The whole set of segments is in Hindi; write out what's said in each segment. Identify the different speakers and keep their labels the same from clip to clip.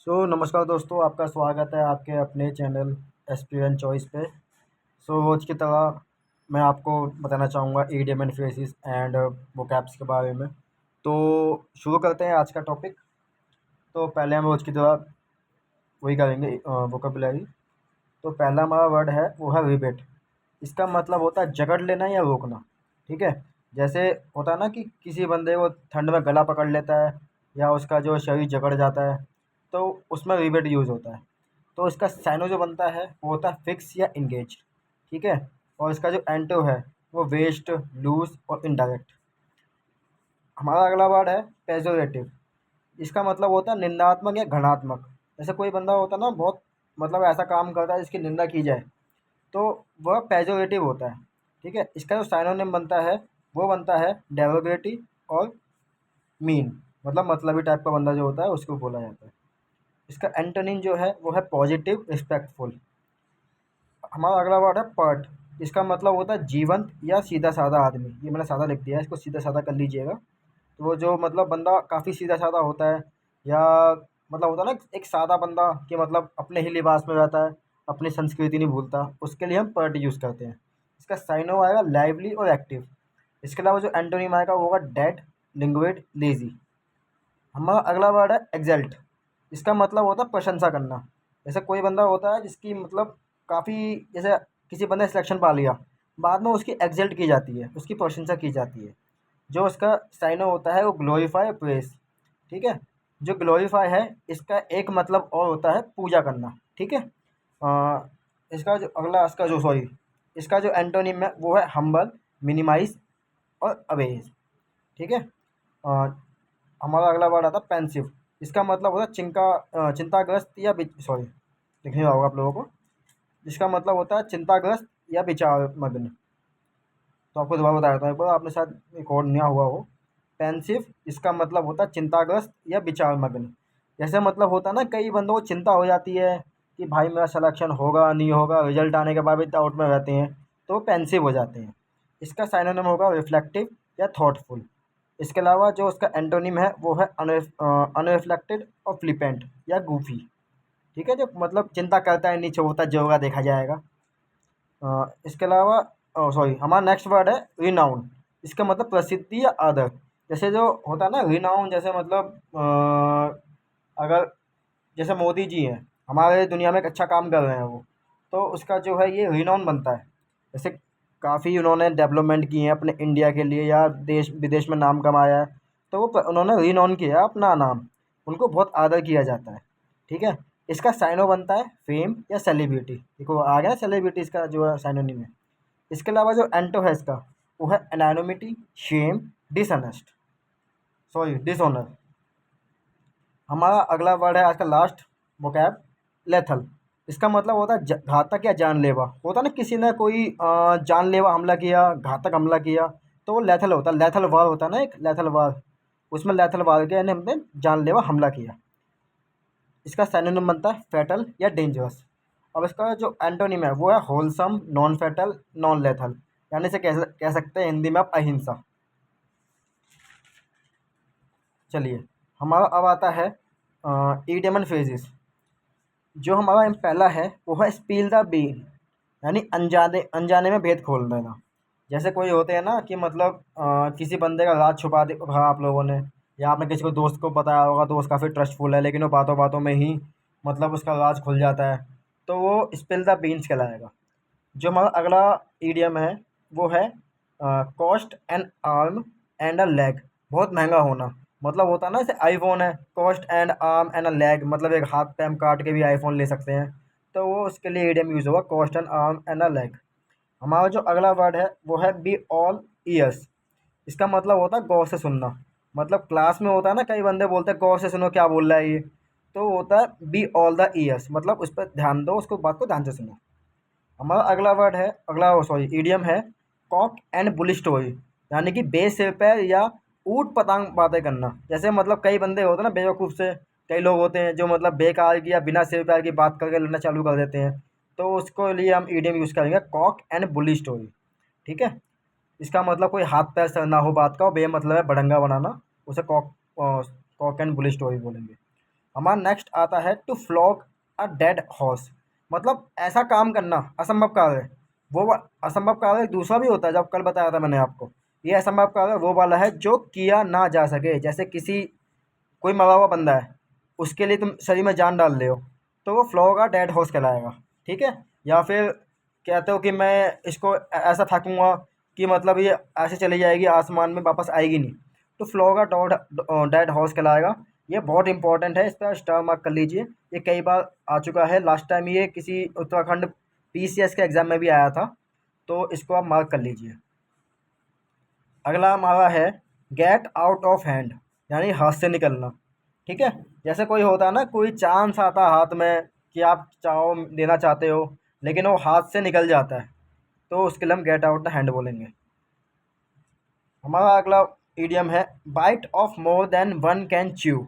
Speaker 1: नमस्कार दोस्तों, आपका स्वागत है आपके अपने चैनल एक्सपीरियंस चॉइस पे। रोज की तरह मैं आपको बताना चाहूँगा idiom and phrases and vocabs के बारे में। तो शुरू करते हैं आज का टॉपिक। तो पहले हम रोज की तरह वही करेंगे, वोकेबुलरी। तो पहला हमारा वर्ड है वो है रिबेट। इसका मतलब होता है जकड़ लेना या रोकना। ठीक है। जैसे होता है ना कि किसी बंदे को ठंड में गला पकड़ लेता है या उसका जो शरीर जकड़ जाता है, तो उसमें रिबेट यूज़ होता है। तो इसका साइनो जो बनता है वो होता है फिक्स या इंगेज। ठीक है। और इसका जो एंटो है वो वेस्ट, लूज और इनडायरेक्ट। हमारा अगला वर्ड है पेजोरेटिव। इसका मतलब होता है निंदात्मक या घनात्मक। जैसे कोई बंदा होता है ना, बहुत मतलब ऐसा काम करता है जिसकी निंदा की जाए, तो वह पेजोरेटिव होता है। ठीक है। इसका जो साइनोनिम बनता है वो बनता है डेरोगेटिव और मीन, मतलबी टाइप का बंदा जो होता है उसको बोला जाता है। इसका एंटोनिम जो है वो है पॉजिटिव, रिस्पेक्टफुल। हमारा अगला वर्ड है पर्ट। इसका मतलब होता है जीवंत या सीधा साधा आदमी। ये मैंने सादा लिख दिया है, इसको सीधा साधा कर लीजिएगा। तो वो जो बंदा काफ़ी सीधा साधा होता है, या होता है ना एक सादा बंदा कि अपने ही लिबास में रहता है, अपनी संस्कृति नहीं भूलता, उसके लिए हम पर्ट यूज़ करते हैं। इसका साइनो आएगा लाइवली और एक्टिव। इसके अलावा जो एंटोनिम आएगा वो होगा डेड, लिंग्विड, लेजी। हमारा अगला वर्ड है एक्सल्ट। इसका मतलब होता है प्रशंसा करना। जैसे कोई बंदा होता है जिसकी काफ़ी, जैसे किसी बंदे ने सिलेक्शन पा लिया, बाद में उसकी एक्सल्ट की जाती है, उसकी प्रशंसा की जाती है। जो उसका साइनो होता है वो ग्लोरीफाई, प्रेस। ठीक है। जो ग्लोरीफाई है इसका एक मतलब और होता है पूजा करना। ठीक है। इसका जो अगला इसका जो सॉरी इसका जो एंटोनिम है वो है हम्बल, मिनिमाइज और अवेज। ठीक है। अ, हमारा अगला वर्ड आता है पेंसिव। इसका मतलब होता है चिंताग्रस्त या सॉरी, लिखने होगा आप लोगों को। जिसका मतलब होता है चिंताग्रस्त या विचार मग्न। तो आपको दोबारा बता देता हूँ, एक बार आपने शायद रिकॉर्ड नहीं हुआ हो। पेंसिव इसका मतलब होता है चिंताग्रस्त या विचार मग्न। जैसे होता है ना, कई बंदों को चिंता हो जाती है कि भाई मेरा सिलेक्शन होगा नहीं होगा, रिजल्ट आने के बाद भी डाउट में रहते हैं, तो वो पेंसिव हो जाते हैं। इसका साइनोनिम होगा रिफ्लेक्टिव या थॉटफुल। इसके अलावा जो उसका एंटोनिम है वो है अनरिफ्लेक्टेड और फ्लिपेंट या गूफी। ठीक है। जो चिंता करता है, नीचे होता है, जो होगा देखा जाएगा। इसके अलावा सॉरी हमारा नेक्स्ट वर्ड है रिनाउन। इसका मतलब प्रसिद्धि या आदर। जैसे जो होता है ना रिनाउन, जैसे अगर जैसे मोदी जी हैं, हमारे दुनिया में एक अच्छा काम कर रहे हैं वो, तो उसका जो है ये रिनाउन बनता है। जैसे काफ़ी उन्होंने डेवलपमेंट की है अपने इंडिया के लिए या देश विदेश में नाम कमाया है, तो उन्होंने रिनाउन किया है अपना नाम, उनको बहुत आदर किया जाता है। ठीक है। इसका साइनो बनता है फेम या सेलिब्रिटी। देखो आ गया सेलिब्रिटी, इसका जो है साइनोनिम है। इसके अलावा जो एंटो है इसका वो है एनानोमिटी, शेम, डिसऑनेस्ट, सॉरी डिसऑनर। हमारा अगला वर्ड है आज का लास्ट वोकैब, लेथल। इसका मतलब होता है घातक या जानलेवा। होता है ना किसी ने कोई जानलेवा हमला किया, घातक हमला किया, तो वो लेथल होता है। लेथल वार होता है ना, एक लेथल वार, उसमें लेथल वार के यानी हमने जानलेवा हमला किया। इसका सिनोनिम बनता है फैटल या डेंजरस। अब इसका जो एंटोनिम है वो है wholesome, non fatal, non lethal. यानी से कह सकते हैं हिंदी में आप अहिंसा। चलिए, हमारा अब आता है ईडियम एंड फ्रेजेस। जो हमारा पहला है वो है स्पील द बीन, यानी अनजाने अनजाने में भेद खोल देना। जैसे कोई होते हैं ना कि किसी बंदे का राज छुपा दिया आप लोगों ने, या आपने किसी को दोस्त को बताया होगा, दोस्त काफ़ी ट्रस्टफुल है लेकिन वो बातों बातों में ही उसका राज खुल जाता है, तो वो स्पिल द बीन्स कहलाएगा। जो हमारा अगला ईडियम है वो है cost and arm and a leg. बहुत महंगा होना। होता है ना, जैसे आईफोन है, cost and arm and a leg, एक हाथ पे हम काट के भी आईफोन ले सकते हैं। तो वो उसके लिए ईडियम यूज़ होगा cost and arm and a leg. हमारा जो अगला वर्ड है वो है बी ऑल ईयर्स। इसका मतलब होता है गौर से सुनना। क्लास में होता है ना, कई बंदे बोलते हैं गौर से सुनो क्या बोल रहा है ये, तो वो होता है बी ऑल द ईयर्स, उस पर ध्यान दो, उसको बात को ध्यान से सुनो। हमारा अगला वर्ड है, अगला सॉरी ईडियम है कॉक एंड बुल स्टोरी। यानी कि बेसिर पैर या ऊट पटांग बातें करना। जैसे कई बंदे होते हैं ना बेवकूफ़ से, कई लोग होते हैं जो बेकार की या बिना सिर पैर की बात करके लड़ना चालू कर देते हैं, तो उसको लिए हम ईडियम यूज़ करेंगे कॉक एंड बुल स्टोरी। ठीक है। इसका कोई हाथ पैर से ना हो बात का, बेमतलब है बड़ंगा बनाना, उसे कॉक एंड बुल स्टोरी बोलेंगे। हमारा नेक्स्ट आता है to flog a dead horse, मतलब ऐसा काम करना असंभव कार्य। असंभव कार्य दूसरा भी होता है, जब कल बताया था मैंने आपको। ये असंभव कार्य वो वाला है जो किया ना जा सके, जैसे कोई मरा हुआ बंदा है, उसके लिए तुम शरीर में जान डाल रहे हो, तो वो फ्लॉग अ डेड हॉर्स कहलाएगा। ठीक है। या फिर कहते हो कि मैं इसको ऐसा फेंकूंगा कि मतलब ये ऐसे चली जाएगी आसमान में, वापस आएगी नहीं, तो फ्लॉग अ डेड हॉर्स कहलाएगा। ये बहुत इंपॉर्टेंट है, इसका स्टार मार्क कर लीजिए। ये कई बार आ चुका है, लास्ट टाइम ये किसी उत्तराखंड पीसीएस के एग्ज़ाम में भी आया था, तो इसको आप मार्क कर लीजिए। अगला हमारा है गेट आउट ऑफ हैंड, यानी हाथ से निकलना। ठीक है। जैसे कोई होता है ना, कोई चांस आता है हाथ में कि आप चाहो देना चाहते हो, लेकिन वो हाथ से निकल जाता है, तो उसके लिए हम गेट आउट द हैंड बोलेंगे। हमारा अगला इडियम है bite off more than one can chew,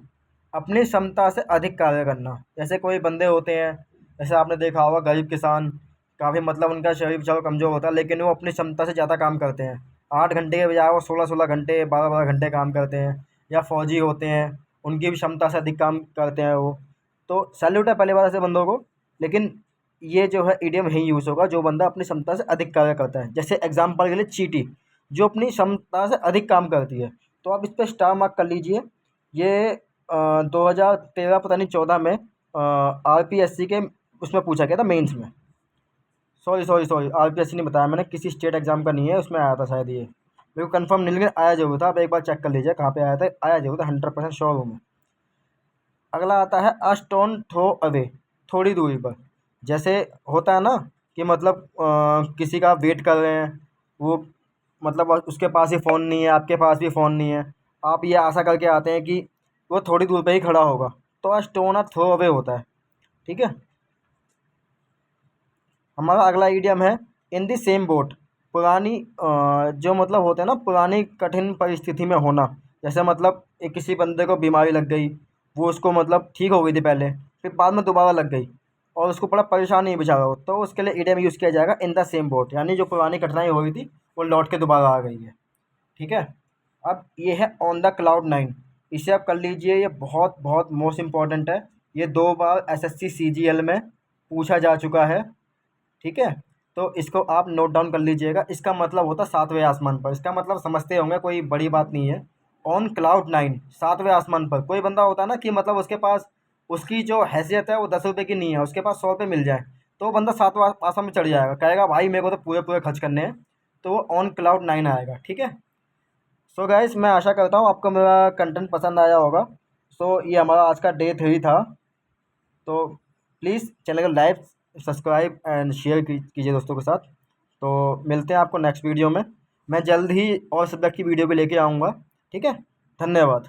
Speaker 1: अपनी क्षमता से अधिक कार्य करना। जैसे कोई बंदे होते हैं, जैसे आपने देखा होगा गरीब किसान, काफ़ी मतलब उनका शरीर चलो कमज़ोर होता है, लेकिन वो अपनी क्षमता से ज़्यादा काम करते हैं। 8 घंटे के बजाय वो 16-16 घंटे, 12-12 घंटे काम करते हैं। या फौजी होते हैं, उनकी भी क्षमता से अधिक काम करते हैं वो। तो सैल्यूट है पहले बार ऐसे बंदों को। लेकिन ये जो है इडियम यही यूज़ होगा जो बंदा अपनी क्षमता से अधिक कार्य करता है। जैसे एग्जाम्पल के लिए चींटी, जो अपनी क्षमता से अधिक काम करती है, तो आप इस पे स्टार मार्क कर लीजिए। ये 2013 पता नहीं 14 में आरपीएससी के उसमें पूछा गया था, मेंस में। सॉरी, आरपीएससी नहीं बताया मैंने, किसी स्टेट एग्जाम का नहीं है, उसमें आया था शायद ये। मेरे को कंफर्म नहीं, लेकिन आया जरूर था। आप एक बार चेक कर लीजिए कहाँ पे आया था, आया जरूर था, 100% श्योर हूँ मैं। अगला आता है अ स्टोन थ्रो अवे, थोड़ी दूरी पर। जैसे होता है ना कि मतलब किसी का वेट कर रहे हैं, वो मतलब उसके पास ही फ़ोन नहीं है, आपके पास भी फ़ोन नहीं है, आप ये आशा करके आते हैं कि वो थोड़ी दूर पे ही खड़ा होगा, तो a stone a throw away होता है। ठीक है। हमारा अगला इडियम है इन द सेम बोट, पुरानी जो मतलब होता है ना, पुरानी कठिन परिस्थिति में होना। जैसे मतलब एक किसी बंदे को बीमारी लग गई, वो उसको मतलब ठीक हो गई थी पहले, फिर बाद में दोबारा लग गई, और उसको बड़ा परेशान नहीं बेचारा हो, तो उसके लिए इडियम यूज़ किया जाएगा इन द सेम बोट, यानी जो पुरानी कठिनाई हो गई थी वो लौट के दोबारा आ गई है। ठीक है। अब ये है ऑन द क्लाउड नाइन, इसे आप कर लीजिए, ये बहुत बहुत मोस्ट इंपॉर्टेंट है। ये 2 बार एसएससी सीजीएल में पूछा जा चुका है। ठीक है। तो इसको आप नोट डाउन कर लीजिएगा। इसका मतलब होता है सातवें आसमान पर, इसका मतलब समझते होंगे, कोई बड़ी बात नहीं है। ऑन क्लाउड नाइन, सातवें आसमान पर। कोई बंदा होता है ना कि मतलब उसके पास, उसकी जो हैसियत है वो 10 रुपये की नहीं है, उसके पास 100 रुपये मिल जाए, तो वो बंदा सातवां आसमान में चढ़ जाएगा, कहेगा भाई मेरे को तो पूरे पूरे खर्च करने हैं, तो वो ऑन क्लाउड नाइन आएगा। ठीक है। सो गाइस, मैं आशा करता हूँ आपको मेरा कंटेंट पसंद आया होगा। सो ये हमारा आज का डे 3 था। तो प्लीज़ चैनल को लाइक, सब्सक्राइब एंड शेयर कीजिए दोस्तों के साथ। तो मिलते हैं आपको नेक्स्ट वीडियो में। मैं जल्द ही और सब्जेक्ट की वीडियो भी लेके आऊँगा। ठीक है। धन्यवाद।